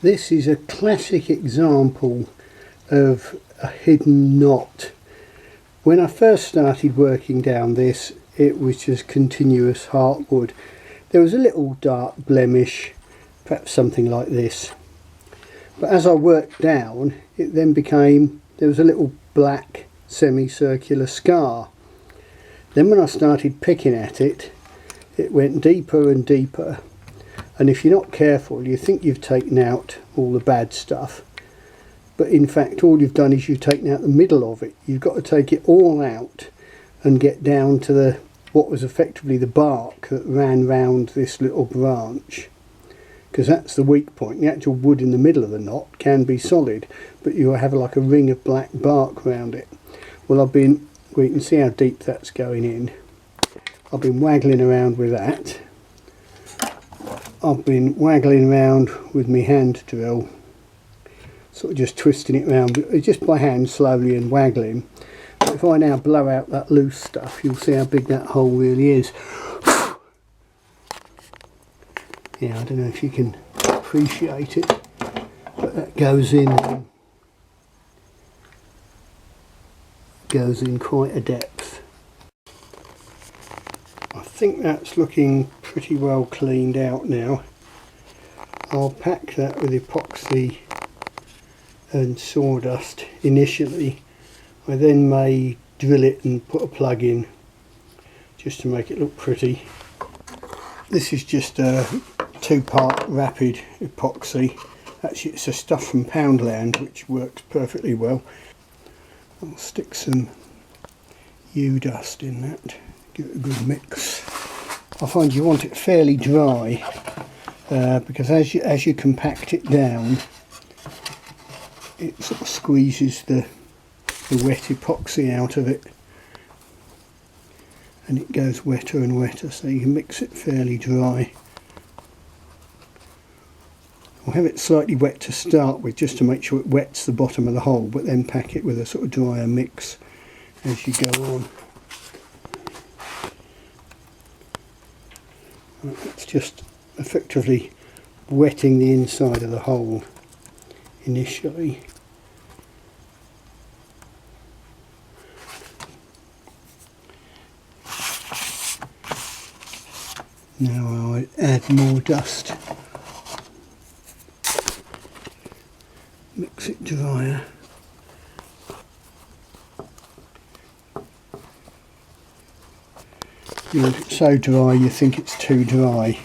This is a classic example of a hidden knot. When I first started working down this, it was just continuous heartwood. There was a little dark blemish, perhaps something like this. But as I worked down, it then became, there was a little black semicircular scar. Then when I started picking at it, it went deeper and deeper. And if you're not careful, you think you've taken out all the bad stuff, but in fact all you've done is you've taken out the middle of it. You've got to take it all out and get down to what was effectively the bark that ran round this little branch, because that's the weak point. The actual wood in the middle of the knot can be solid, but you have like a ring of black bark around it. Well, you can see how deep that's going in. I've been waggling around with that. I've been waggling around with my hand drill, sort of just twisting it around, just by hand, slowly and waggling. But if I now blow out that loose stuff, you'll see how big that hole really is. Yeah, I don't know if you can appreciate it, but that goes in quite a depth. I think that's looking pretty well cleaned out now. I'll pack that with epoxy and sawdust initially. I then may drill it and put a plug in just to make it look pretty. This is just a 2-part rapid epoxy. Actually, it's a stuff from Poundland which works perfectly well. I'll stick some U-dust in that, give it a good mix. I find you want it fairly dry because as you compact it down, it sort of squeezes the wet epoxy out of it, and it goes wetter and wetter, so you can mix it fairly dry. I'll have it slightly wet to start with just to make sure it wets the bottom of the hole, but then pack it with a sort of drier mix as you go on. It's just effectively wetting the inside of the hole initially. Now I'll add more dust, mix it drier. You want it so dry you think it's too dry.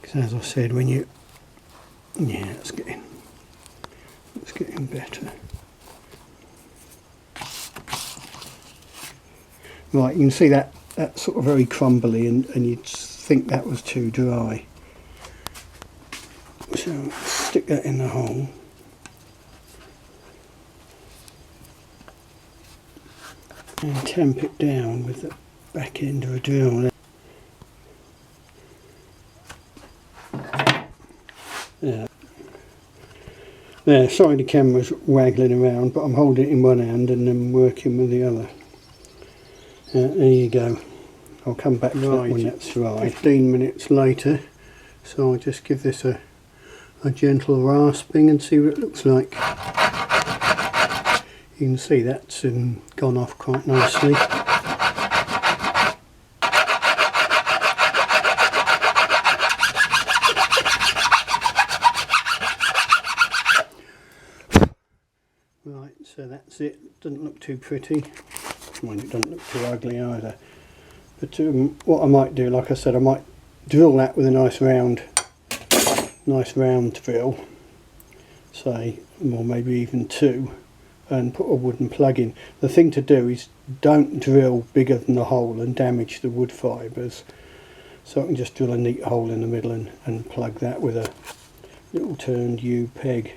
Because as I said, when you, yeah, it's getting better. Right, you can see that's sort of very crumbly, and you'd think that was too dry. So stick that in the hole. And tamp it down with the back end of a drill. There, sorry the camera's waggling around, but I'm holding it in one hand and then working with the other. There you go. I'll come back to that when that's dry. 15 minutes later, so I'll just give this a gentle rasping and see what it looks like. You can see that's gone off quite nicely. Right, so that's it. Doesn't look too pretty. Mind, it doesn't look too ugly either. But what I might do, like I said, I might drill that with a nice round drill, say, or maybe even 2. And put a wooden plug in. The thing to do is don't drill bigger than the hole and damage the wood fibres. So I can just drill a neat hole in the middle and plug that with a little turned U peg.